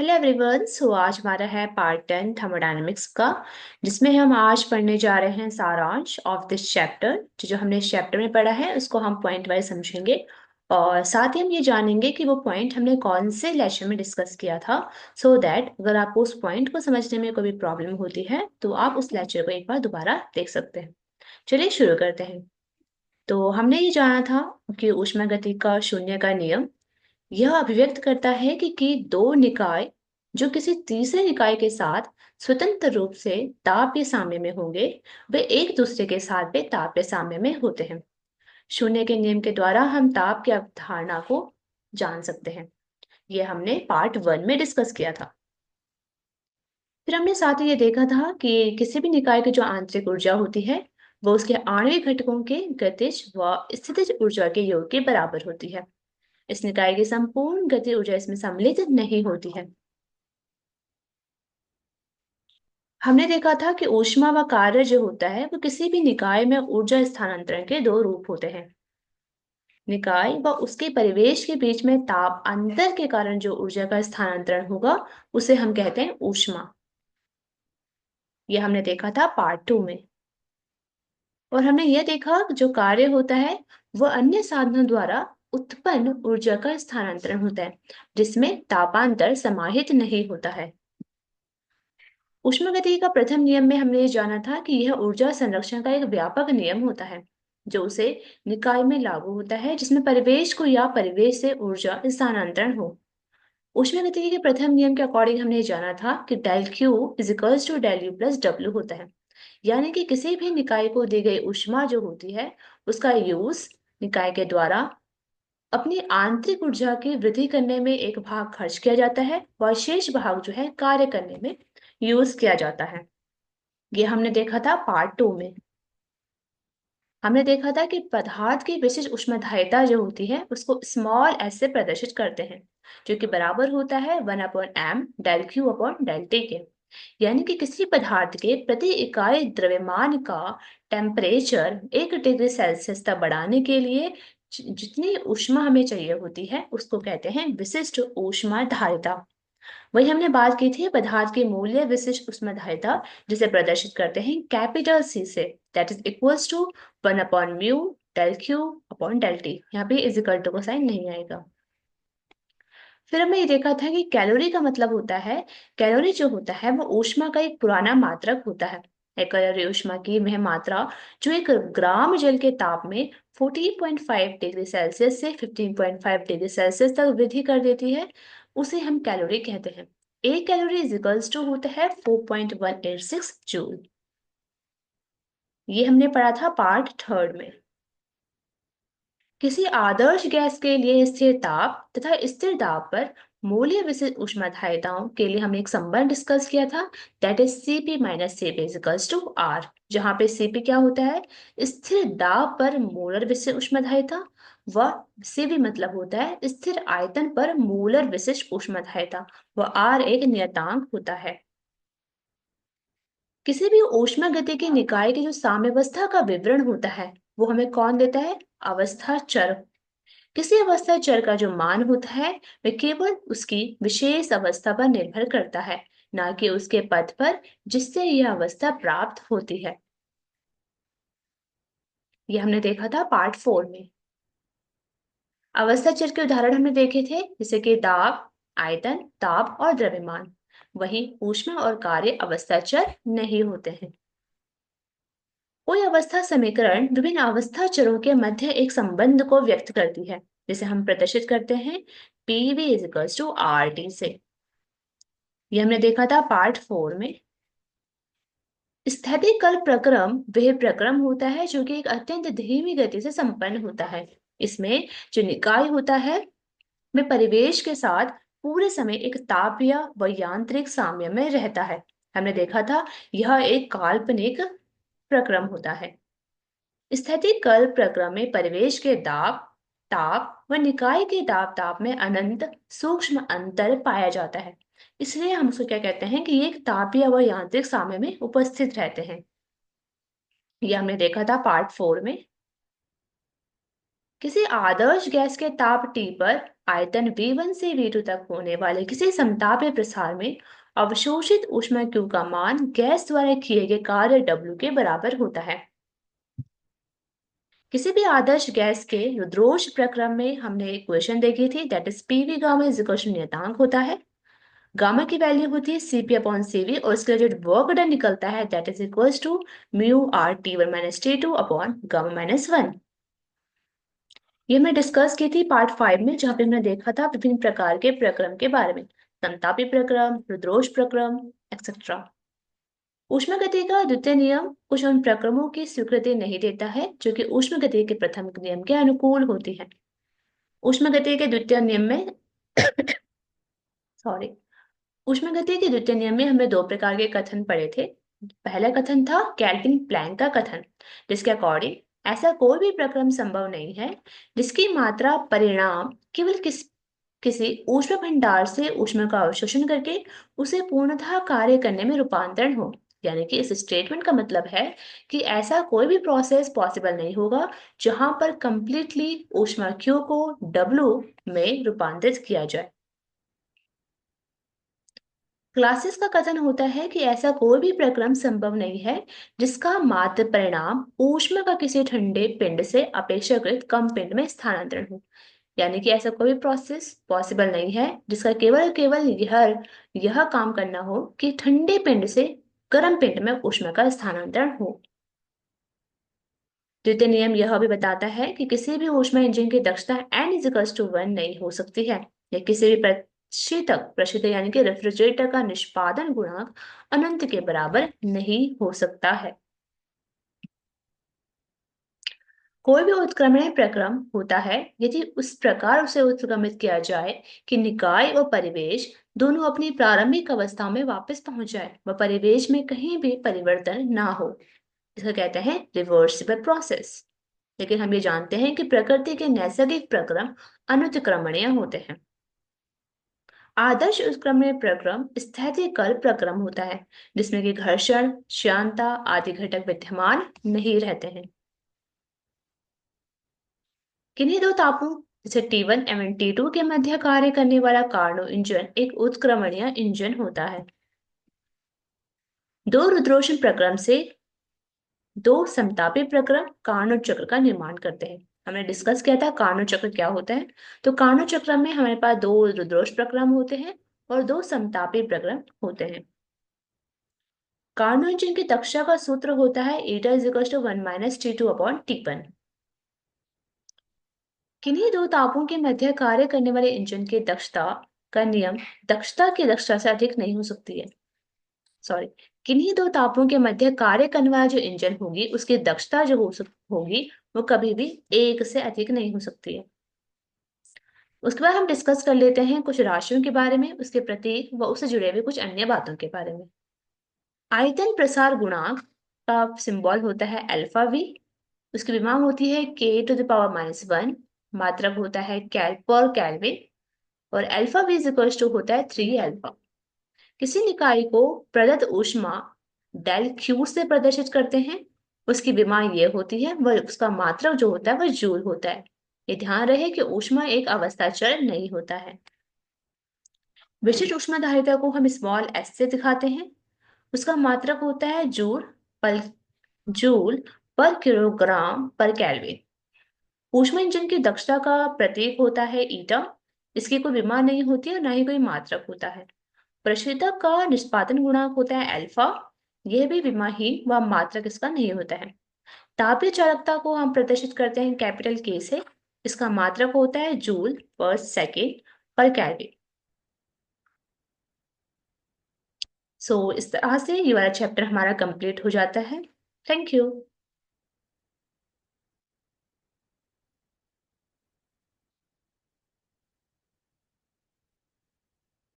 Hello everyone. आज हमारा है पार्ट 10 थर्मोडायनेमिक्स का, जिसमें हम आज पढ़ने जा रहे हैं सारांश ऑफ दिस चैप्टर। जो हमने इस चैप्टर में पढ़ा है उसको हम पॉइंट वाइज समझेंगे, और साथ ही हम ये जानेंगे कि वो पॉइंट हमने कौन से लेक्चर में डिस्कस किया था, सो दैट अगर आपको उस पॉइंट को समझने में कोई भी प्रॉब्लम होती है तो आप उस लेक्चर को एक बार दोबारा देख सकते हैं। चलिए शुरू करते हैं। तो हमने ये जाना था कि ऊष्मागति का शून्य का नियम यह अभिव्यक्त करता है कि दो निकाय जो किसी तीसरे निकाय के साथ स्वतंत्र रूप से ताप साम्य में होंगे, वे एक दूसरे के साथ भी ताप साम्य में होते हैं। शून्य के नियम के द्वारा हम ताप की अवधारणा को जान सकते हैं। यह हमने पार्ट 1 में डिस्कस किया था। फिर हमने साथ ही ये देखा था कि किसी भी निकाय की जो आंतरिक ऊर्जा होती है वो उसके आणविक घटकों के गतिज व स्थितिज ऊर्जा के योग के बराबर होती है। इस निकाय की संपूर्ण गति ऊर्जा इसमें सम्मिलित नहीं होती है। हमने देखा था कि ऊष्मा व कार्य जो होता है वो किसी भी निकाय में ऊर्जा स्थानांतरण के दो रूप होते हैं। निकाय व उसके परिवेश के बीच में ताप अंतर के कारण जो ऊर्जा का स्थानांतरण होगा उसे हम कहते हैं ऊष्मा। यह हमने देखा था पार्ट 2 में। और हमने यह देखा कि जो कार्य होता है वह अन्य साधनों द्वारा उत्पन्न ऊर्जा का स्थानांतरण होता है, जिसमें तापांतर समाहित नहीं होता है। ऊष्मागतिकी का प्रथम नियम में हमने ये जाना था कि यह ऊर्जा संरक्षण का एक व्यापक नियम होता है जो उसे निकाय में लागू होता है जिसमें परिवेश को या परिवेश से ऊर्जा स्थानांतरण हो। ऊष्मागतिकी के प्रथम नियम के अकॉर्डिंग हमने ये जाना था कि del q is equals to del u plus डब्ल्यू होता है। यानी कि किसी भी निकाय को दी गई ऊष्मा जो होती है उसका यूज निकाय के द्वारा अपनी आंतरिक ऊर्जा की वृद्धि करने में एक भाग खर्च किया जाता है और शेष भाग जो है कार्य करने में यूज किया जाता है। ये हमने देखा था पार्ट 2 में। हमने देखा था कि पदार्थ की विशिष्ट ऊष्माधारिता जो होती है उसको स्मॉल एस से प्रदर्शित करते हैं, जो कि बराबर होता है 1/m del Q upon del t के। यानी कि किसी पदार्थ के प्रति इकाई द्रव्यमान का टेम्परेचर 1 डिग्री सेल्सियस तक बढ़ाने के लिए जितनी ऊष्मा हमें चाहिए होती है उसको कहते हैं विशिष्ट ऊष्माधारिता। वही हमने बात की थी पदार्थ की मूल्य विशिष्ट ऊष्माधारिता, जिसे प्रदर्शित करते हैं कैपिटल सी से, दैट इज इक्वल्स टू 1/म्यू del Q upon del T. यहाँ पे इजिकल टू का साइन नहीं आएगा। फिर हमने ये देखा था कि कैलोरी का मतलब होता है, कैलोरी जो होता है वो ऊष्मा का एक पुराना मात्रक होता है। एक कैलोरी ऊष्मा की वह मात्रा जो एक ग्राम जल के ताप में 14.5 डिग्री सेल्सियस से 15.5 डिग्री सेल्सियस तक वृद्धि कर देती है, उसे हम कैलोरी कहते हैं। एक कैलोरी इज इक्वल्स टू होता है 4.186 जूल। ये हमने पढ़ा था पार्ट 3 में। किसी आदर्श गैस के लिए स्थिर ताप तथा स्थिर दाब पर मूल्य विशिष्ट ऊष्माधारिताओं के लिए हमने एक संबंध डिस्कस किया था, that is Cp minus Cp is equals to R, जहाँ पे Cp क्या होता है स्थिर दाब पर मोलर विशिष्ट ऊष्माधारिता, व Cv मतलब होता है स्थिर आयतन पर मोलर विशिष्ट ऊष्माधारिता, व R एक नियतांक होता है। किसी भी ऊष्मा गति की निकाय की जो साम्यावस्था का विवरण होता है वो हमें कौन देता है, अवस्था चर। किसी अवस्था चर का जो मान होता है वह केवल उसकी विशेष अवस्था पर निर्भर करता है, ना कि उसके पथ पर जिससे यह अवस्था प्राप्त होती है। यह हमने देखा था पार्ट 4 में। अवस्था चर के उदाहरण हमने देखे थे जैसे कि दाब, आयतन, ताप और द्रव्यमान। वही ऊष्मा और कार्य अवस्था चर नहीं होते हैं। कोई अवस्था समीकरण विभिन्न अवस्था चरों के मध्य एक संबंध को व्यक्त करती है, जिसे हम प्रदर्शित करते हैं PV is equals to RT से। ये हमने देखा था पार्ट 4 में। स्थैतिक प्रक्रम वह प्रक्रम होता है जो कि एक अत्यंत धीमी गति से संपन्न होता है। इसमें जो निकाय होता है वह परिवेश के साथ पूरे समय एक तापीय व यांत्रिक साम्य में रहता है। हमने देखा था यह एक काल्पनिक प्रक्रम होता है। स्थैतिक प्रक्रम में परिवेश के दाब, ताप व निकाय के दाब ताप में अनंत सूक्ष्म अंतर पाया जाता है। इसलिए हम उसको क्या कहते हैं कि ये एक तापीय व यांत्रिक साम्य में उपस्थित रहते हैं। ये हमने देखा था पार्ट 4 में। किसी आदर्श गैस के ताप T पर आयतन V1 से V2 तक होने वाले किसी समतापीय प्रसार में अवशोषित ऊष्मा Q का मान गैस द्वारा किए गए कार्य W के बराबर होता है। किसी भी आदर्श गैस के रुद्रोष प्रक्रम में हमने एक इक्वेशन देखी थी, that is PV gamma is equal to नियतांक होता है। गामा की वैल्यू होती है सीपी अपॉन सीवी और इसके लिए जो वर्क डन निकलता है that is equals to mu R T1 minus T2 upon gamma minus 1। ये मैं डिस्कस की थी पार्ट 5 में, जहां पे हमने देखा था विभिन्न प्रकार के प्रक्रम के बारे में, समतापी प्रक्रम, रुद्रोष प्रक्रम एक्सेट्रा। ऊष्मागति का द्वितीय नियम कुछ उन प्रक्रमों की स्वीकृति नहीं देता है जो कि ऊष्मागति के प्रथम नियम के अनुकूल होती है। ऊष्मागति के द्वितीय नियम में सॉरी ऊष्मागति के द्वितीय नियम में हमने दो प्रकार के कथन पढ़े थे। पहला कथन था केल्विन प्लैंक का कथन, जिसके अकॉर्डिंग ऐसा कोई भी प्रक्रम संभव नहीं है जिसकी मात्रा परिणाम केवल किसी ऊष्मा भंडार से ऊष्मा का अवशोषण करके उसे पूर्णतः कार्य करने में रूपांतरण हो। यानी कि इस स्टेटमेंट का मतलब है कि ऐसा कोई भी प्रोसेस पॉसिबल नहीं होगा जहां पर कंप्लीटली ऊष्मा Q को W में रूपांतरित किया जाए। क्लासिस का कथन होता है कि ऐसा कोई भी प्रक्रम संभव नहीं है जिसका मात्र परिणाम ऊष्मा का किसी ठंडे पिंड से अपेक्षाकृत कम पिंड में स्थानांतरण हो। यानी कि ऐसा कोई भी प्रोसेस पॉसिबल नहीं है जिसका केवल केवल यह काम करना हो कि ठंडे पिंड से गर्म पिंड में ऊष्मा का स्थानांतरण हो। द्वितीय नियम यह भी बताता है कि किसी भी ऊष्मा इंजन की दक्षता n=1 नहीं हो सकती है, या किसी भी प्रशीतक यानी कि रेफ्रिजरेटर का निष्पादन गुणांक अनंत के बराबर नहीं हो सकता है। कोई भी उत्क्रमण प्रक्रम होता है यदि उस प्रकार उसे उत्क्रमित किया जाए कि निकाय और परिवेश दोनों अपनी प्रारंभिक अवस्था में वापस पहुंच जाए व परिवेश में कहीं भी परिवर्तन ना हो। इसका कहते हैं रिवर्सिबल प्रोसेस। लेकिन हम ये जानते हैं कि प्रकृति के नैसर्गिक प्रक्रम अनुत्क्रमणीय होते हैं। आदर्श उत्क्रमणीय प्रक्रम स्थैतिकल प्रक्रम होता है जिसमें कि घर्षण, श्यानता आदि घटक विद्यमान नहीं रहते हैं। किन्हीं दो तापों जैसे T1 एवं T2 के मध्य कार्य करने वाला कार्नो इंजन एक उत्क्रमणीय इंजन होता है। दो रुद्रोषण प्रक्रम से दो समतापी प्रक्रम कार्नोट चक्र का निर्माण करते हैं। हमने डिस्कस किया था कार्नोट चक्र क्या होता है। तो कार्नोट चक्र में हमारे पास दो रुद्रोष प्रक्रम होते हैं और दो समतापी प्रक्रम होते हैं। कार्नो इंजन की दक्षता का सूत्र होता है eta=1 minus T2 upon T1। किन्हीं दो तापों के मध्य कार्य करने वाले इंजन की दक्षता का नियम दक्षता की दक्षता से अधिक नहीं हो सकती है। सॉरी, किन्हीं दो तापों के मध्य कार्य करने वाला जो इंजन होगी उसकी दक्षता जो होगी वो कभी भी एक से अधिक नहीं हो सकती है। उसके बाद हम डिस्कस कर लेते हैं कुछ राशियों के बारे में, उसके प्रतीक व उससे जुड़े हुए कुछ अन्य बातों के बारे में। आयतन प्रसार गुणांक का सिंबल होता है अल्फा वी। उसकी विमा होती है K⁻⁻1। मात्रक होता है कैल पर केल्विन और अल्फा वी इक्वल्स टू होता है 3 अल्फा। किसी निकाय को प्रदत्त ऊष्मा डेल क्यू से प्रदर्शित करते हैं। उसकी विमा ये होती है, वह उसका मात्रक जो होता है वह जूल होता है। ये ध्यान रहे कि ऊष्मा एक अवस्था चर नहीं होता है। विशिष्ट ऊष्माधारिता को हम स्मॉल एस से दिखाते हैं। उसका मात्रक होता है पर जूल पर किलोग्राम पर केल्विन। ऊष्मा इंजन की दक्षता का प्रतीक होता है ईटा। इसकी कोई विमा नहीं होती और ना ही कोई मात्रक होता है। प्रशीतक का निष्पादन गुणांक होता है अल्फा। यह भी विमाहीन व मात्रक इसका नहीं होता है। तापीय चालकता को हम प्रदर्शित करते हैं कैपिटल के से। इसका मात्रक होता है जूल पर सेकेंड पर केल्विन। इस तरह से ये वाला चैप्टर हमारा कंप्लीट हो जाता है। Thank you.